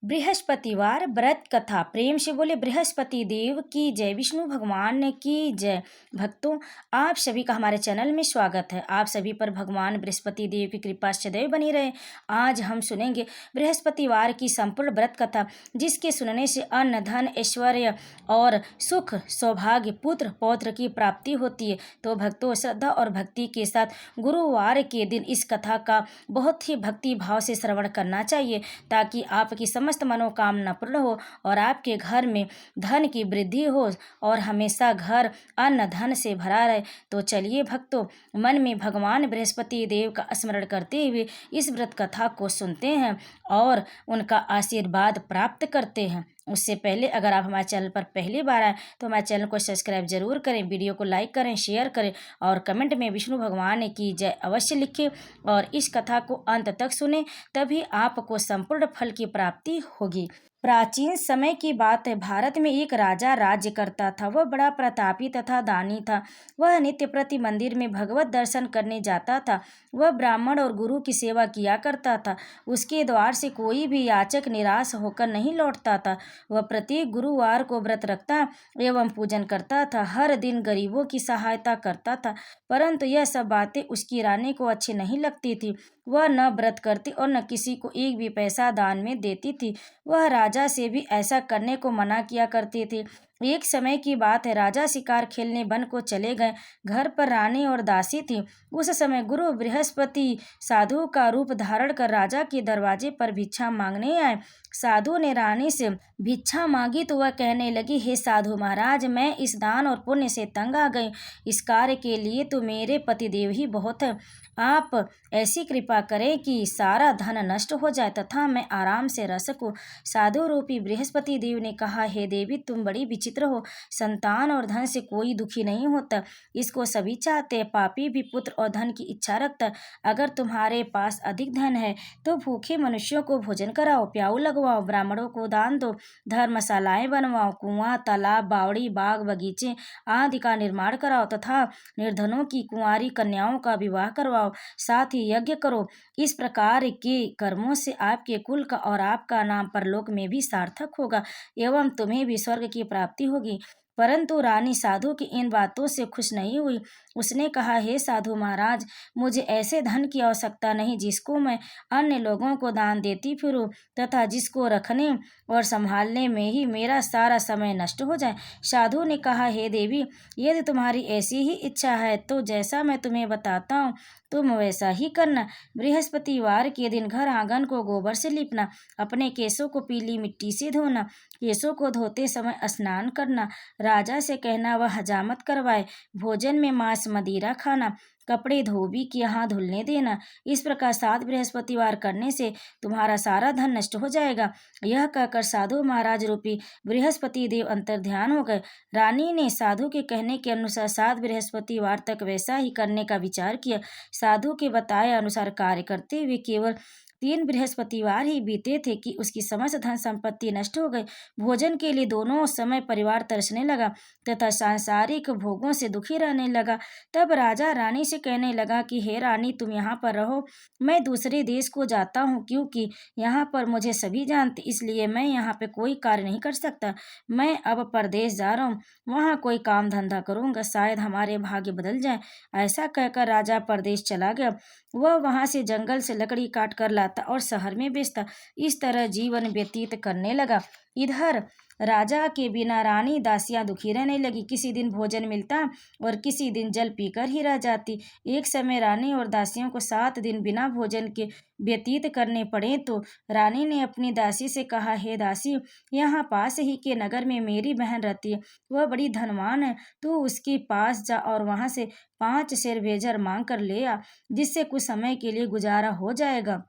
बृहस्पतिवार व्रत कथा। प्रेम से बोले बृहस्पति देव की जय, विष्णु भगवान की जय। भक्तों, आप सभी का हमारे चैनल में स्वागत है। आप सभी पर भगवान बृहस्पति देव की कृपा सदैव बनी रहे। आज हम सुनेंगे बृहस्पतिवार की संपूर्ण व्रत कथा, जिसके सुनने से अन्न, धन, ऐश्वर्य और सुख, सौभाग्य, पुत्र पौत्र की प्राप्ति होती है। तो भक्तों, श्रद्धा और भक्ति के साथ गुरुवार के दिन इस कथा का बहुत ही भक्ति भाव से श्रवण करना चाहिए, ताकि आपकी समस्त मनोकामना पूर्ण हो और आपके घर में धन की वृद्धि हो और हमेशा घर अन्न धन से भरा रहे। तो चलिए भक्तों, मन में भगवान बृहस्पति देव का स्मरण करते हुए इस व्रत कथा को सुनते हैं और उनका आशीर्वाद प्राप्त करते हैं। उससे पहले अगर आप हमारे चैनल पर पहली बार आए तो हमारे चैनल को सब्सक्राइब जरूर करें, वीडियो को लाइक करें, शेयर करें और कमेंट में विष्णु भगवान की जय अवश्य लिखें और इस कथा को अंत तक सुने, तभी आपको संपूर्ण फल की प्राप्ति होगी। प्राचीन समय की बात है। भारत में एक राजा राज्य करता था। वह बड़ा प्रतापी तथा दानी था। वह नित्य प्रति मंदिर में भगवत दर्शन करने जाता था। वह ब्राह्मण और गुरु की सेवा किया करता था। उसके द्वार से कोई भी याचक निराश होकर नहीं लौटता था। वह प्रत्येक गुरुवार को व्रत रखता एवं पूजन करता था। हर दिन गरीबों की सहायता करता था, परंतु यह सब बातें उसकी रानी को अच्छी नहीं लगती थी। वह न व्रत करती और न किसी को एक भी पैसा दान में देती थी। वह राजा से भी ऐसा करने को मना किया करती थी। एक समय की बात है, राजा शिकार खेलने वन को चले गए। घर पर रानी और दासी थी। उस समय गुरु बृहस्पति साधु का रूप धारण कर राजा के दरवाजे पर भिक्षा मांगने आए। साधु ने रानी से भिक्षा मांगी तो वह कहने लगी, हे साधु महाराज, मैं इस दान और पुण्य से तंग आ गई। इस कार्य के लिए तो मेरे पतिदेव ही बहुत है। आप ऐसी कृपा करें कि सारा धन नष्ट हो जाए तथा मैं आराम से रह सकूं। साधु रूपी बृहस्पति देव ने कहा, हे देवी, तुम बड़ी विचित्र हो। संतान और धन से कोई दुखी नहीं होता, इसको सभी चाहते हैं। पापी भी पुत्र और धन की इच्छा रखता। अगर तुम्हारे पास अधिक धन है तो भूखे मनुष्यों को भोजन कराओ, प्याऊ लगवाओ, ब्राह्मणों को दान दो, धर्मशालाएं बनवाओ, कुआं, तालाब, बावड़ी, बाग, बगीचे आदि का निर्माण कराओ तथा निर्धनों की कुंवारी कन्याओं का विवाह करवाओ, साथ ही यज्ञ करो। इस प्रकार के कर्मों से आपके कुल का और आपका नाम परलोक में भी सार्थक होगा एवं तुम्हें भी स्वर्ग की प्राप्ति होगी। परंतु रानी साधु की इन बातों से खुश नहीं हुई। उसने कहा, हे साधु महाराज, मुझे ऐसे धन की आवश्यकता नहीं जिसको मैं अन्य लोगों को दान देती फिरूं तथा जिसको रखने और संभालने में ही मेरा सारा समय नष्ट हो जाए। साधु ने कहा, हे देवी, यदि तुम्हारी ऐसी ही इच्छा है तो जैसा मैं तुम्हें बताता हूँ तुम वैसा ही करना। बृहस्पतिवार के दिन घर आंगन को गोबर से लीपना, अपने केसों को पीली मिट्टी से धोना, केसों को धोते समय स्नान करना, राजा से कहना वह हजामत करवाए, भोजन में मांस मदिरा खाना, कपड़े धोबी के यहाँ धुलने देना। इस प्रकार 7 बृहस्पतिवार करने से तुम्हारा सारा धन नष्ट हो जाएगा। यह कहकर साधु महाराज रूपी बृहस्पति देव अंतर्ध्यान हो गए। रानी ने साधु के कहने के अनुसार 7 बृहस्पतिवार तक वैसा ही करने का विचार किया। साधु के बताए अनुसार कार्य करते हुए केवल 3 बृहस्पतिवार ही बीते थे कि उसकी समस्त धन संपत्ति नष्ट हो गई। भोजन के लिए दोनों समय परिवार तरसने लगा तथा सांसारिक भोगों से दुखी रहने लगा। तब राजा रानी से कहने लगा कि हे रानी, तुम यहाँ पर रहो, मैं दूसरे देश को जाता हूँ, क्योंकि यहाँ पर मुझे सभी जानते, इसलिए मैं यहाँ पे कोई कार्य नहीं कर सकता। मैं अब परदेश जा रहा हूँ, वहाँ कोई काम धंधा करूँगा, शायद हमारे भाग्य बदल जाए। ऐसा कहकर राजा परदेश चला गया। वह वहां से जंगल से लकड़ी काट कर लाता और शहर में बेचता। इस तरह जीवन व्यतीत करने लगा। इधर राजा के बिना रानी दासियां दुखी रहने लगी। किसी दिन भोजन मिलता और किसी दिन जल पीकर ही रह जाती। एक समय रानी और दासियों को 7 दिन बिना भोजन के व्यतीत करने पड़े तो रानी ने अपनी दासी से कहा, हे दासी, यहाँ पास ही के नगर में मेरी बहन रहती है, वह बड़ी धनवान है, तू उसके पास जा और वहां से 5 सेर भेजर मांग कर ले आ, जिससे कुछ समय के लिए गुजारा हो जाएगा।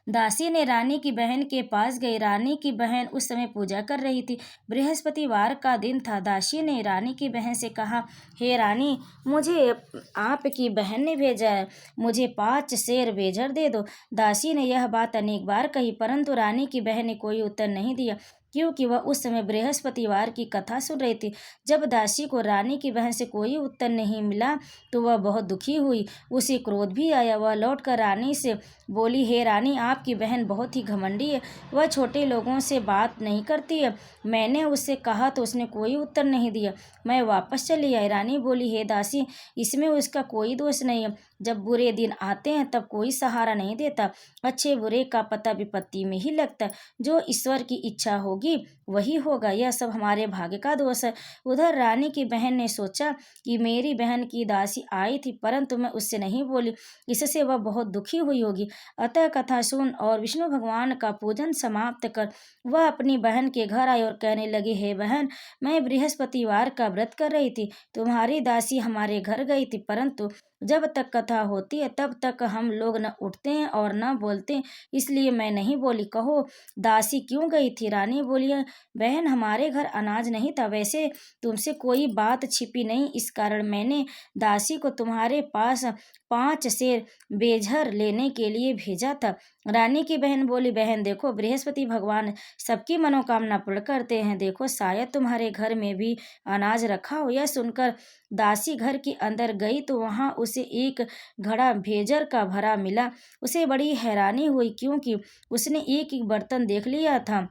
दासी ने रानी की बहन के पास गई। रानी की बहन उस समय पूजा कर रही थी। बृहस्पतिवार का दिन था। दासी ने रानी की बहन से कहा, हे रानी, मुझे आपकी बहन ने भेजा है, मुझे 5 सेर बेजर दे दो। दासी ने यह बात अनेक बार कही, परंतु रानी की बहन ने कोई उत्तर नहीं दिया। क्योंकि वह उस समय बृहस्पतिवार की कथा सुन रही थी। जब दासी को रानी की बहन से कोई उत्तर नहीं मिला तो वह बहुत दुखी हुई। उसे क्रोध भी आया। वह लौटकर रानी से बोली, हे रानी, आपकी बहन बहुत ही घमंडी है। वह छोटे लोगों से बात नहीं करती है। मैंने उससे कहा तो उसने कोई उत्तर नहीं दिया। मैं वापस चली आई। रानी बोली, हे दासी, इसमें उसका कोई दोष नहीं है। जब बुरे दिन आते हैं तब कोई सहारा नहीं देता। अच्छे बुरे का पता विपत्ति में ही लगता है। जो ईश्वर की इच्छा होगी वही होगा। यह सब हमारे भाग्य का दोष है। उधर रानी की बहन ने सोचा कि मेरी बहन की दासी आई थी, परंतु मैं उससे नहीं बोली, इससे वह बहुत दुखी हुई होगी। अतः कथा सुन और विष्णु भगवान का पूजन समाप्त कर वह अपनी बहन के घर आई और कहने लगी, हे बहन, मैं बृहस्पतिवार का व्रत कर रही थी। तुम्हारी दासी हमारे घर गई थी, परंतु जब तक कथा होती है तब तक हम लोग न उठते हैं और न बोलते हैं, इसलिए मैं नहीं बोली। कहो, दासी क्यों गई थी? रानी बोली, बहन, हमारे घर अनाज नहीं था। वैसे तुमसे कोई बात छिपी नहीं, इस कारण मैंने दासी को तुम्हारे पास 5 सेर बेझर लेने के लिए भेजा था। रानी की बहन बोली, बहन देखो, बृहस्पति भगवान सबकी मनोकामना पूर्ण करते हैं। देखो, शायद तुम्हारे घर में भी अनाज रखा हो। यह सुनकर दासी घर के अंदर गई तो वहां उसे एक घड़ा भेजर का भरा मिला। उसे बड़ी हैरानी हुई, क्योंकि उसने एक एक बर्तन देख लिया था।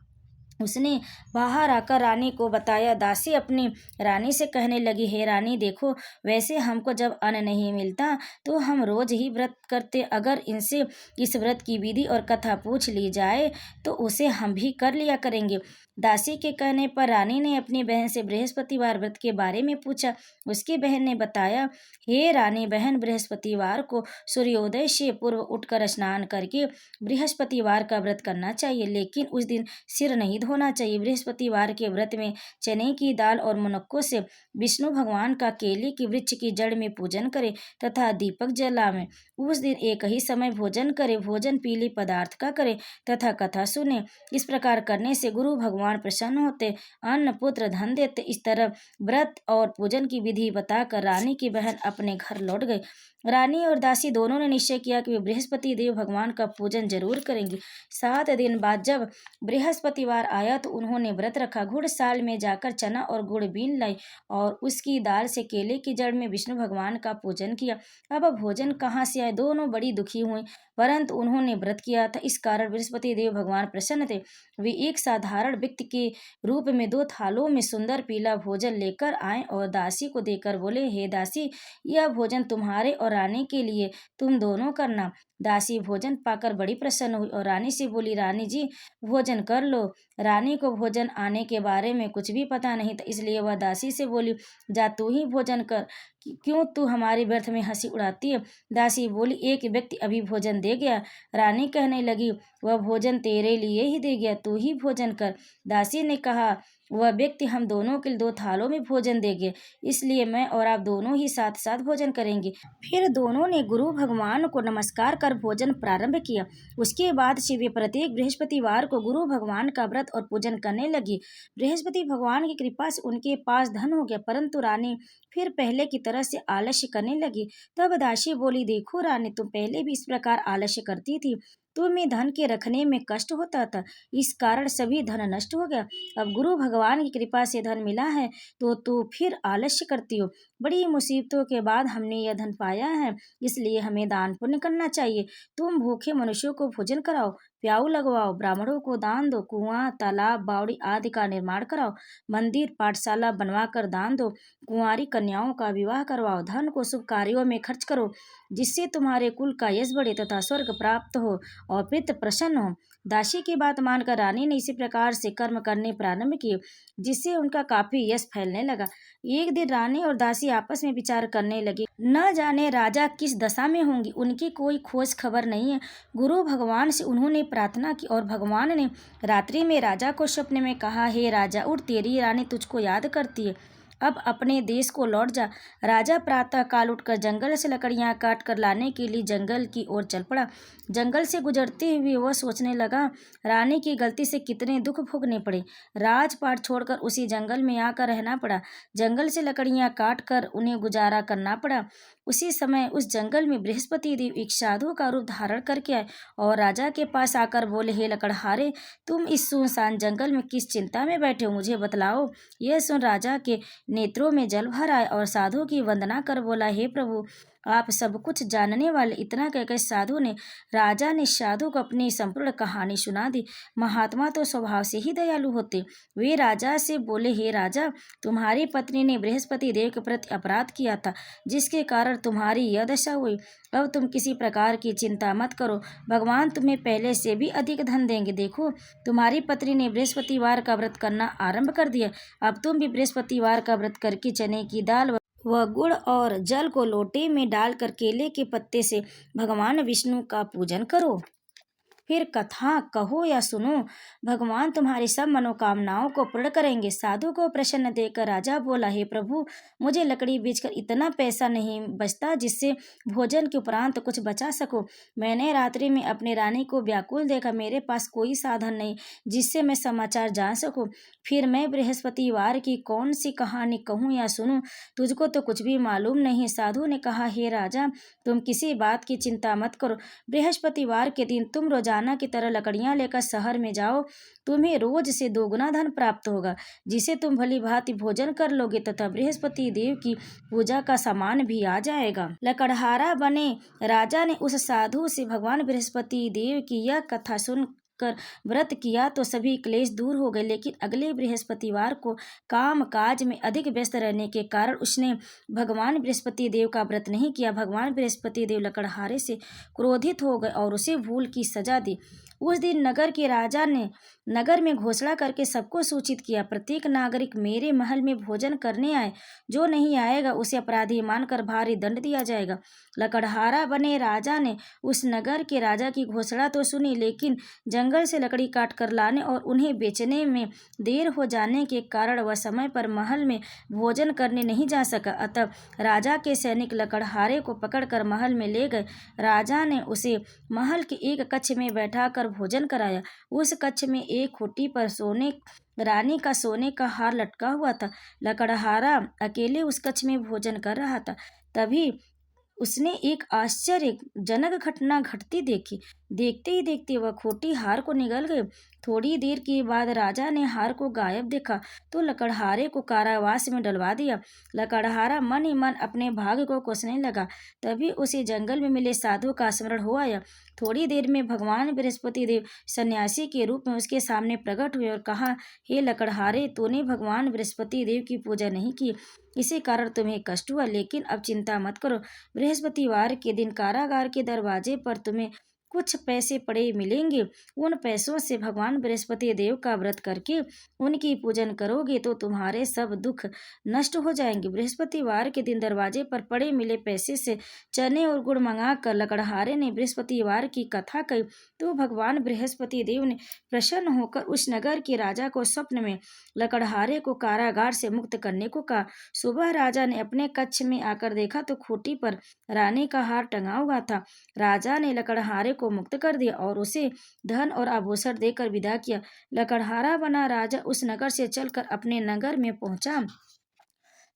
उसने बाहर आकर रानी को बताया। दासी अपनी रानी से कहने लगी, हे रानी देखो, वैसे हमको जब अन्न नहीं मिलता तो हम रोज ही व्रत करते। अगर इनसे इस व्रत की विधि और कथा पूछ ली जाए तो उसे हम भी कर लिया करेंगे। दासी के कहने पर रानी ने अपनी बहन से बृहस्पतिवार व्रत के बारे में पूछा। उसकी बहन ने बताया, हे रानी बहन, बृहस्पतिवार को सूर्योदय से पूर्व उठकर स्नान करके बृहस्पतिवार का व्रत करना चाहिए, लेकिन उस दिन सिर नहीं धोना चाहिए। बृहस्पतिवार के व्रत में चने की दाल और मुनक्कों से विष्णु भगवान का केले की वृक्ष की जड़ में पूजन करे तथा दीपक जलावें। उस दिन एक ही समय भोजन करे। भोजन पीले पदार्थ का करे तथा कथा सुने। इस प्रकार करने से गुरु भगवान प्रसन्न होते, अन्न पुत्र धन देते। इस तरह व्रत और पूजन की विधि बताकर रानी की बहन अपने घर लौट गई। रानी और दासी दोनों ने निश्चय किया कि वे बृहस्पति देव भगवान का पूजन जरूर करेंगी। 7 दिन बाद जब बृहस्पतिवार आया तो उन्होंने व्रत रखा। घुड़साल में जाकर चना और गुड़ बीन लाई और उसकी दाल से केले की जड़ में विष्णु भगवान का पूजन किया। अब भोजन कहाँ से आए? दोनों बड़ी दुखी हुई, परंतु उन्होंने व्रत किया था, इस कारण बृहस्पति देव भगवान प्रसन्न थे। वे एक साधारण व्यक्ति के रूप में 2 थालों में सुंदर पीला भोजन लेकर आए और दासी को देकर बोले, हे दासी, यह भोजन तुम्हारे और रानी के लिए, तुम दोनों करना। दासी भोजन पाकर बड़ी प्रसन्न हुई और रानी से बोली, रानी जी, भोजन कर लो। रानी को भोजन आने के बारे में कुछ भी पता नहीं था, इसलिए वह दासी से बोली, जा तू ही भोजन कर, क्यों तू हमारी व्यर्थ में हंसी उड़ाती है? दासी बोली, एक व्यक्ति अभी भोजन दे गया। रानी कहने लगी, वह भोजन तेरे लिए ही दे गया, तू ही भोजन कर। दासी ने कहा, वह व्यक्ति हम दोनों के लिए 2 थालों में भोजन देंगे, इसलिए मैं और आप दोनों ही साथ साथ भोजन करेंगे। फिर दोनों ने गुरु भगवान को नमस्कार कर भोजन प्रारंभ किया। उसके बाद से वे प्रत्येक बृहस्पतिवार को गुरु भगवान का व्रत और पूजन करने लगी। बृहस्पति भगवान की कृपा से उनके पास धन हो गया, परंतु रानी फिर पहले की तरह से आलस्य करने लगी। तब दासी बोली, देखो रानी, तुम पहले भी इस प्रकार आलस्य करती थी। तुम्हें धन के रखने में कष्ट होता था, इस कारण सभी धन नष्ट हो गया। अब गुरु भगवान की कृपा से धन मिला है तो तू फिर आलस्य करती हो। बड़ी मुसीबतों के बाद हमने यह धन पाया है, इसलिए हमें दान पुण्य करना चाहिए। तुम भूखे मनुष्यों को भोजन कराओ, प्याऊ लगवाओ, ब्राह्मणों को दान दो, कुआं, तालाब, बावड़ी आदि का निर्माण कराओ, मंदिर, पाठशाला बनवाकर दान दो, कुंवारी कन्याओं का विवाह करवाओ, धन को शुभ कार्यों में खर्च करो, जिससे तुम्हारे कुल का यश बढ़े तथा स्वर्ग प्राप्त हो और पितृ प्रसन्न हो। दासी की बात मानकर रानी ने इसी प्रकार से कर्म करने प्रारंभ किए, जिससे उनका काफी यश फैलने लगा। एक दिन रानी और दासी आपस में विचार करने लगे, न जाने राजा किस दशा में होंगे, उनकी कोई खोज खबर नहीं है। गुरु भगवान से उन्होंने प्रार्थना की और भगवान ने रात्रि में राजा को स्वप्न में कहा, हे राजा, उठ, तेरी रानी तुझको याद करती है। अब अपने देश को लौट जा। राजा प्रातः काल उठकर जंगल से लकड़ियां काट कर लाने के लिए जंगल की ओर चल पड़ा। जंगल से गुजरते हुए वह सोचने लगा, रानी की गलती से कितने दुख भोगने पड़े। राजपाट छोड़कर उसी जंगल में आकर रहना पड़ा। जंगल से लकड़ियां काट कर उन्हें गुजारा करना पड़ा। उसी समय उस जंगल में बृहस्पति देव एक साधु का रूप धारण करके आए और राजा के पास आकर बोले, हे लकड़हारे, तुम इस सुनसान जंगल में किस चिंता में बैठे हो, मुझे बतलाओ। यह सुन राजा के नेत्रों में जल भर आए और साधु की वंदना कर बोला, हे प्रभु, आप सब कुछ जानने वाले। इतना कहकर राजा ने साधु को अपनी संपूर्ण कहानी सुना दी। महात्मा तो स्वभाव से ही दयालु होते। वे राजा से बोले, हे राजा, तुम्हारी पत्नी ने बृहस्पति देव के प्रति अपराध किया था, जिसके कारण तुम्हारी यह दशा हुई। अब तुम किसी प्रकार की चिंता मत करो, भगवान तुम्हें पहले से भी अधिक धन देंगे। देखो, तुम्हारी पत्नी ने बृहस्पतिवार का व्रत करना आरंभ कर दिया। अब तुम भी बृहस्पतिवार का व्रत करके चने की दाल व गुड़ और जल को लोटे में डालकर केले के पत्ते से भगवान विष्णु का पूजन करो। फिर कथा कहो या सुनो, भगवान तुम्हारी सब मनोकामनाओं को पूर्ण करेंगे। साधु को प्रसन्न देखकर राजा बोला, हे प्रभु, मुझे लकड़ी बेचकर इतना पैसा नहीं बचता जिससे भोजन के उपरांत कुछ बचा सको। मैंने रात्रि में अपनी रानी को व्याकुल देखा। मेरे पास कोई साधन नहीं जिससे मैं समाचार जान सकूं। फिर मैं बृहस्पतिवार की कौन सी कहानी कहूँ या सुनूं? तुझको तो कुछ भी मालूम नहीं। साधु ने कहा, हे राजा, तुम किसी बात की चिंता मत करो। बृहस्पतिवार के दिन तुम रोजाना की तरह लकड़ियां लेकर शहर में जाओ। तुम्हें रोज से 2 गुना धन प्राप्त होगा, जिसे तुम भली भांति भोजन कर लोगे तथा बृहस्पति देव की पूजा का सामान भी आ जाएगा। लकड़हारा बने राजा ने उस साधु से भगवान बृहस्पति देव की यह कथा सुन कर व्रत किया तो सभी क्लेश दूर हो गए। लेकिन अगले बृहस्पतिवार को काम काज में अधिक व्यस्त रहने के कारण उसने भगवान बृहस्पति देव का व्रत नहीं किया। भगवान बृहस्पति देव लकड़हारे से क्रोधित हो गए और उसे भूल की सजा दी। उस दिन नगर के राजा ने नगर में घोषणा करके सबको सूचित किया, प्रत्येक नागरिक मेरे महल में भोजन करने आए। जो नहीं आएगा उसे अपराधी मानकर भारी दंड दिया जाएगा। लकड़हारा बने राजा ने उस नगर के राजा की घोषणा तो सुनी, लेकिन जंगल से लकड़ी काट कर लाने और उन्हें बेचने में देर हो जाने के कारण वह समय पर महल में भोजन करने नहीं जा सका। अतः राजा के सैनिक लकड़हारे को पकड़कर महल में ले गए। राजा ने उसे महल के एक कक्ष में बैठाकर भोजन कराया। उस कक्ष में एक खूंटी पर रानी का सोने का हार लटका हुआ था। लकड़हारा अकेले उस कक्ष में भोजन कर रहा था। तभी उसने एक आश्चर्यजनक घटना घटती देखी। देखते ही देखते वह खोटी हार को निगल गई। थोड़ी देर के बाद राजा ने हार को गायब देखा तो लकड़हारे को कारावास में डलवा दिया। लकड़हारा मन ही मन अपने भाग्य को कोसने लगा। तभी उसे जंगल में मिले साधु का स्मरण हो आया। थोड़ी देर में भगवान बृहस्पति देव सन्यासी के रूप में उसके सामने प्रकट हुए और कहा, हे लकड़हारे, तूने भगवान बृहस्पति देव की पूजा नहीं की, इसी कारण तुम्हें कष्ट हुआ। लेकिन अब चिंता मत करो, बृहस्पतिवार के दिन कारागार के दरवाजे पर तुम्हें कुछ पैसे पड़े मिलेंगे। उन पैसों से भगवान बृहस्पति देव का व्रत करके उनकी पूजन करोगे तो तुम्हारे सब दुख नष्ट हो जाएंगे। बृहस्पतिवार के दिन दरवाजे पर पड़े मिले पैसे से चने और गुड़ मंगाकर लकड़हारे ने बृहस्पतिवार की कथा कही तो भगवान बृहस्पति देव ने प्रसन्न होकर उस नगर के राजा को स्वप्न में लकड़हारे को कारागार से मुक्त करने को कहा। सुबह राजा ने अपने कक्ष में आकर देखा तो खूंटी पर रानी का हार टंगा हुआ था। राजा ने लकड़हारे को मुक्त कर दिया और उसे धन और आभूषण देकर विदा किया। लकड़हारा बना राजा उस नगर से चलकर अपने नगर में पहुंचा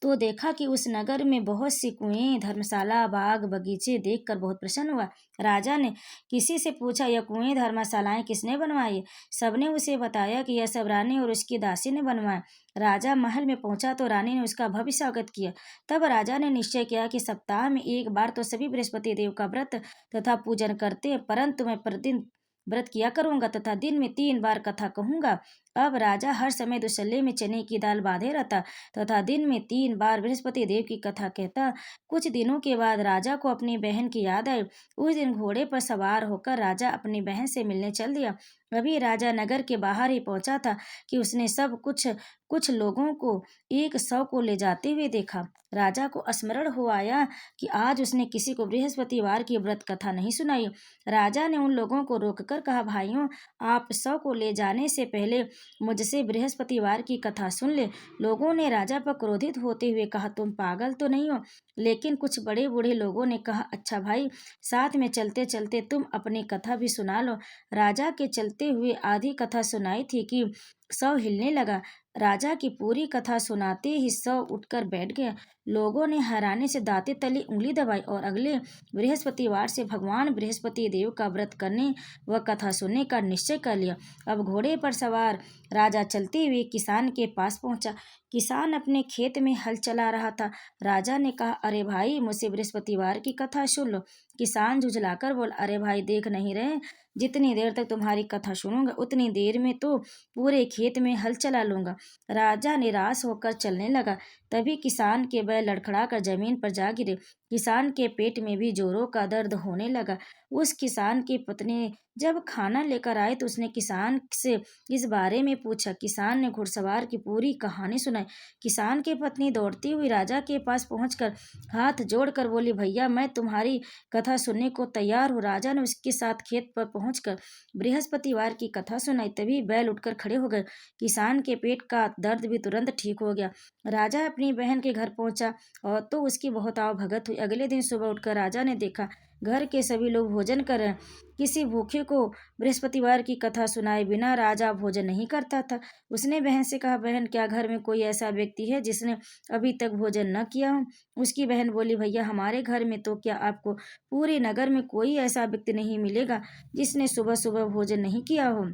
तो देखा कि उस नगर में बहुत सी कुएं, धर्मशाला, बाग बगीचे देखकर बहुत प्रसन्न हुआ। राजा ने किसी से पूछा, यह कुएं धर्मशालाएं किसने बनवाई? सबने उसे बताया कि यह सब रानी और उसकी दासी ने बनवाया। राजा महल में पहुंचा तो रानी ने उसका भव्य स्वागत किया। तब राजा ने निश्चय किया कि सप्ताह में एक बार तो सभी बृहस्पति देव का व्रत तथा पूजन करते, परंतु मैं प्रतिदिन व्रत किया करूंगा तथा दिन में 3 बार कथा कहूंगा। अब राजा हर समय दुसल्ले में चने की दाल बांधे रहता तथा दिन में 3 बार बृहस्पति देव की कथा कहता। कुछ दिनों के बाद राजा को अपनी बहन की याद आई। उस दिन घोड़े पर सवार होकर राजा अपनी बहन से मिलने चल दिया। अभी राजा नगर के बाहर ही पहुंचा था कि उसने सब कुछ कुछ लोगों को एक शव को ले जाते हुए देखा। राजा को स्मरण हो आया कि आज उसने किसी को बृहस्पतिवार की व्रत कथा नहीं सुनाई। राजा ने उन लोगों को रोककर कहा, भाइयों, आप शव को ले जाने से पहले मुझसे बृहस्पतिवार की कथा सुन ले। लोगों ने राजा पर क्रोधित होते हुए कहा, तुम पागल तो नहीं हो? लेकिन कुछ बड़े बूढ़े लोगों ने कहा, अच्छा भाई, साथ में चलते चलते तुम अपनी कथा भी सुना लो। राजा के चलते हुए आधी कथा सुनाई थी कि शव हिलने लगा। राजा की पूरी कथा सुनाते ही शव उठकर बैठ गया। लोगों ने हैरानी से दांते तले उंगली दबाई और अगले बृहस्पतिवार से भगवान बृहस्पति देव का व्रत करने व कथा सुनने का निश्चय कर लिया। अब घोड़े पर सवार राजा चलते हुए किसान के पास पहुंचा। किसान अपने खेत में हल चला रहा था। राजा ने कहा, अरे भाई, मुझसे बृहस्पतिवार की कथा सुन लो। किसान झुझलाकर बोला, अरे भाई, देख नहीं रहे, जितनी देर तक तुम्हारी कथा सुनूंगा उतनी देर में तो पूरे खेत में हल चला लूंगा। राजा निराश होकर चलने लगा। तभी किसान के बैल लड़खड़ा कर जमीन पर जा गिरे। किसान के पेट में भी जोरों का दर्द होने लगा। उस किसान की पत्नी जब खाना लेकर आए तो उसने किसान से इस बारे में पूछा। किसान ने घुड़सवार की पूरी कहानी सुनाई। किसान की पत्नी दौड़ती हुई राजा के पास पहुंचकर हाथ जोड़कर बोली, भैया, मैं तुम्हारी कथा सुनने को तैयार हूँ। राजा ने उसके साथ खेत पर पहुंचकर बृहस्पतिवार की कथा सुनाई। तभी बैल उठकर खड़े हो गए। किसान के पेट का दर्द भी तुरंत ठीक हो गया। राजा अपनी बहन के घर पहुंचा और तो उसकी बहुत आवभगत हुई। अगले दिन सुबह उठकर राजा ने देखा घर के सभी लोग भोजन कर रहे हैं। किसी भूखे को बृहस्पतिवार की कथा सुनाए बिना राजा भोजन नहीं करता था। उसने बहन से कहा, बहन, क्या घर में कोई ऐसा व्यक्ति है जिसने अभी तक भोजन न किया हो? उसकी बहन बोली, भैया, हमारे घर में तो क्या आपको पूरे नगर में कोई ऐसा व्यक्ति नहीं मिलेगा जिसने सुबह सुबह भोजन नहीं किया हो।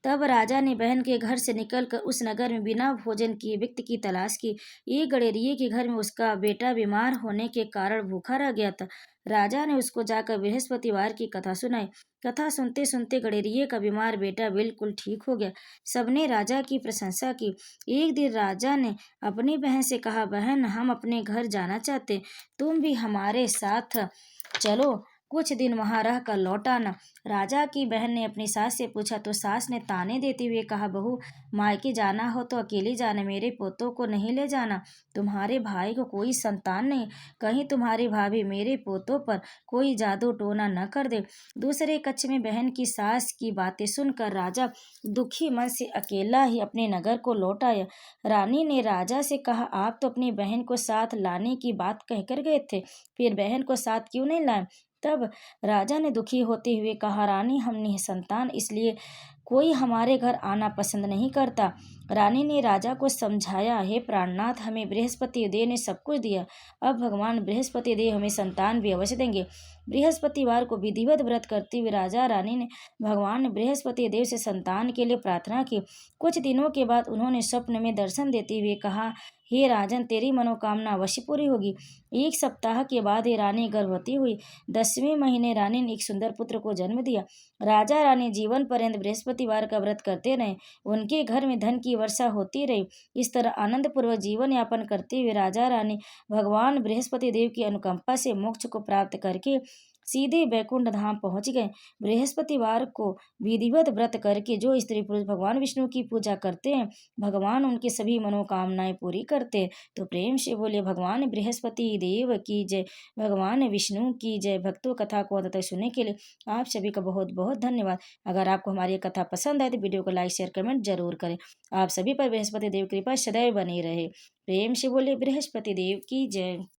तब राजा ने बहन के घर से निकलकर उस नगर में बिना भोजन किए व्यक्ति की तलाश की। एक गडेरिये के घर में उसका बेटा बीमार होने के कारण भूखा रह गया था। राजा ने उसको जाकर बृहस्पतिवार की कथा सुनाई। कथा सुनते सुनते गडेरिये का बीमार बेटा बिल्कुल ठीक हो गया। सबने राजा की प्रशंसा की। एक दिन राजा ने अपनी बहन से कहा, बहन, हम अपने घर जाना चाहते, तुम भी हमारे साथ चलो, कुछ दिन वहां रह कर लौट आना। राजा की बहन ने अपनी सास से पूछा तो सास ने ताने देते हुए कहा, बहू, मायके जाना हो तो अकेली जाना, मेरे पोतों को नहीं ले जाना। तुम्हारे भाई को कोई संतान नहीं, कहीं तुम्हारी भाभी मेरे पोतों पर कोई जादू टोना न कर दे। दूसरे कक्ष में बहन की सास की बातें सुनकर राजा दुखी मन से अकेला ही अपने नगर को लौट आया। रानी ने राजा से कहा, आप तो अपनी बहन को साथ लाने की बात कहकर गए थे, फिर बहन को साथ क्यों नहीं लाए? तब राजा ने दुखी होते हुए कहा, रानी, हम निसंतान, इसलिए कोई हमारे घर आना पसंद नहीं करता। रानी ने राजा को समझाया, हे प्राणनाथ, हमें बृहस्पति देव ने सब कुछ दिया, अब भगवान बृहस्पति देव हमें संतान भी अवश्य देंगे। बृहस्पतिवार को विधिवत व्रत करते हुए राजा रानी ने भगवान बृहस्पति देव से संतान के लिए प्रार्थना की। कुछ दिनों के बाद उन्होंने स्वप्न में दर्शन देते हुए कहा, हे राजन, तेरी मनोकामना अवश्य पूरी होगी। एक सप्ताह के बाद ही रानी गर्भवती हुई। 10वें महीने रानी ने एक सुंदर पुत्र को जन्म दिया। राजा रानी जीवन पर्यंत बृहस्पतिवार का व्रत करते रहे। उनके घर में धन की वर्षा होती रही। इस तरह आनंद पूर्वक जीवन यापन करते हुए राजा रानी भगवान बृहस्पति देव की अनुकंपा से मोक्ष को प्राप्त करके सीधे बैकुंठ धाम पहुंच गए। बृहस्पतिवार को विधिवत व्रत करके जो स्त्री पुरुष भगवान विष्णु की पूजा करते हैं, भगवान उनकी सभी मनोकामनाएं पूरी करते हैं। तो प्रेम से बोले भगवान बृहस्पति देव की जय, भगवान विष्णु की जय। भक्तों, कथा को अंत तक सुनने के लिए आप सभी का बहुत बहुत धन्यवाद। अगर आपको हमारी ये कथा पसंद आए तो वीडियो को लाइक, शेयर, कमेंट जरूर करें। आप सभी पर बृहस्पति देव कृपा सदैव बनी रहे। प्रेम से बोले बृहस्पति देव की जय।